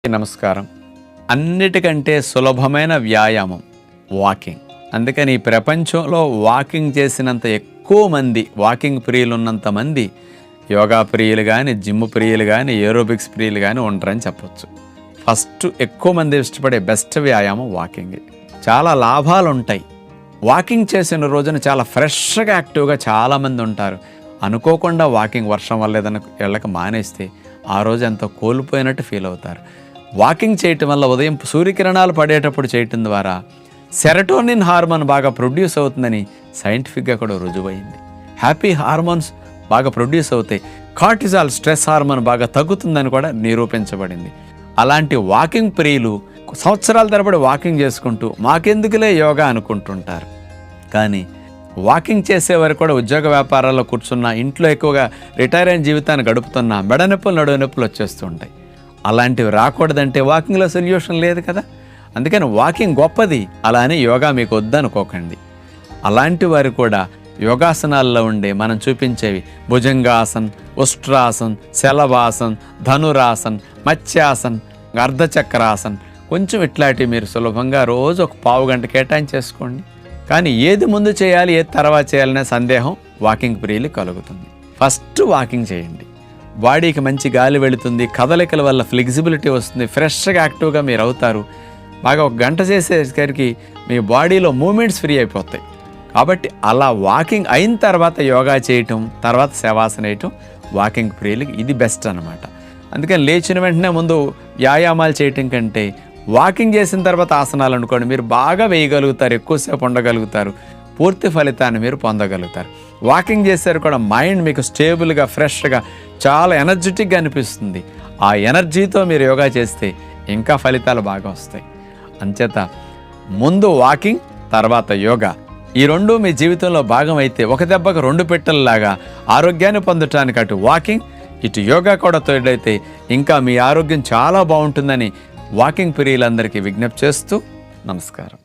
నమస్కారం. అన్నిటికంటే సులభమైన వ్యాయామం వాకింగ్. అందుకని ఈ ప్రపంచంలో వాకింగ్ చేసినంత ఎక్కువ మంది, వాకింగ్ ప్రియులు ఉన్నంత మంది యోగా ప్రియులు కానీ, జిమ్ ప్రియులు కానీ, ఏరోబిక్స్ ప్రియులు కానీ ఉంటారని చెప్పొచ్చు. ఫస్ట్ ఎక్కువ మంది ఇష్టపడే బెస్ట్ వ్యాయామం వాకింగ్. చాలా లాభాలు ఉంటాయి. వాకింగ్ చేసిన రోజున చాలా ఫ్రెష్గా, యాక్టివ్గా చాలామంది ఉంటారు. అనుకోకుండా వాకింగ్ వర్షం వల్ల ఏదైనా వెళ్ళక మానేస్తే ఆ రోజు ఎంతో కోల్పోయినట్టు ఫీల్ అవుతారు. వాకింగ్ చేయటం వల్ల ఉదయం సూర్యకిరణాలు పడేటప్పుడు చేయటం ద్వారా సెరటోనిన్ హార్మోన్ బాగా ప్రొడ్యూస్ అవుతుందని సైంటిఫిక్గా కూడా రుజువైంది. హ్యాపీ హార్మోన్స్ బాగా ప్రొడ్యూస్ అవుతాయి. కార్టిజాల్ స్ట్రెస్ హార్మోన్ బాగా తగ్గుతుందని కూడా నిరూపించబడింది. అలాంటి వాకింగ్ ప్రియులు సంవత్సరాల తరబడి వాకింగ్ చేసుకుంటూ మాకెందుకులే యోగా అనుకుంటుంటారు. కానీ వాకింగ్ చేసేవారు కూడా ఉద్యోగ వ్యాపారాల్లో కూర్చున్న, ఇంట్లో ఎక్కువగా రిటైర్ అయిన జీవితాన్ని గడుపుతున్న మెడ నొప్పులు, నడువు నొప్పులు వచ్చేస్తూ ఉంటాయి. అలాంటివి రాకూడదంటే వాకింగ్లో సొల్యూషన్ లేదు కదా. అందుకని వాకింగ్ గొప్పది, అలా అని యోగా మీకు వద్దనుకోకండి. అలాంటి వారు కూడా యోగాసనాల్లో ఉండే మనం చూపించేవి భుజంగాసన్, ఉష్ట్రాసన్, శలభాసన్, ధనురాసన్, మత్స్యాసన్, అర్ధచక్రాసన్, కొంచెం ఇట్లాంటివి మీరు సులభంగా రోజు ఒక పావు గంట కేటాయించేసుకోండి. కానీ ఏది ముందు చేయాలి, ఏది తర్వాత చేయాలనే సందేహం వాకింగ్ ప్రియులు కలుగుతుంది. ఫస్ట్ వాకింగ్ చేయండి. బాడీకి మంచి గాలి వెళుతుంది, కదలికల వల్ల ఫ్లెక్సిబిలిటీ వస్తుంది, ఫ్రెష్గా యాక్టివ్గా మీరు అవుతారు. బాగా ఒక గంట చేసేసరికి మీ బాడీలో మూమెంట్స్ ఫ్రీ అయిపోతాయి. కాబట్టి అలా వాకింగ్ అయిన తర్వాత యోగా చేయటం, తర్వాత శవాసన వేయటం వాకింగ్ ప్రియులకి ఇది బెస్ట్ అనమాట. అందుకని లేచిన వెంటనే ముందు వ్యాయామాలు చేయటం కంటే వాకింగ్ చేసిన తర్వాత ఆసనాలు అనుకోండి, మీరు బాగా వేయగలుగుతారు, ఎక్కువసేపు ఉండగలుగుతారు, పూర్తి ఫలితాన్ని మీరు పొందగలుగుతారు. వాకింగ్ చేశారు కూడా మైండ్ మీకు స్టేబుల్గా, ఫ్రెష్గా, చాలా ఎనర్జెటిక్గా అనిపిస్తుంది. ఆ ఎనర్జీతో మీరు యోగా చేస్తే ఇంకా ఫలితాలు బాగా వస్తాయి. అంచేత ముందు వాకింగ్, తర్వాత యోగా, ఈ రెండు మీ జీవితంలో భాగం అయితే ఒక దెబ్బకు రెండు పెట్టెలలాగా ఆరోగ్యాన్ని పొందటానికి అటు వాకింగ్, ఇటు యోగా కూడా తోడైతే ఇంకా మీ ఆరోగ్యం చాలా బాగుంటుందని వాకింగ్ ప్రియులందరికీ విజ్ఞప్తి చేస్తూ నమస్కారం.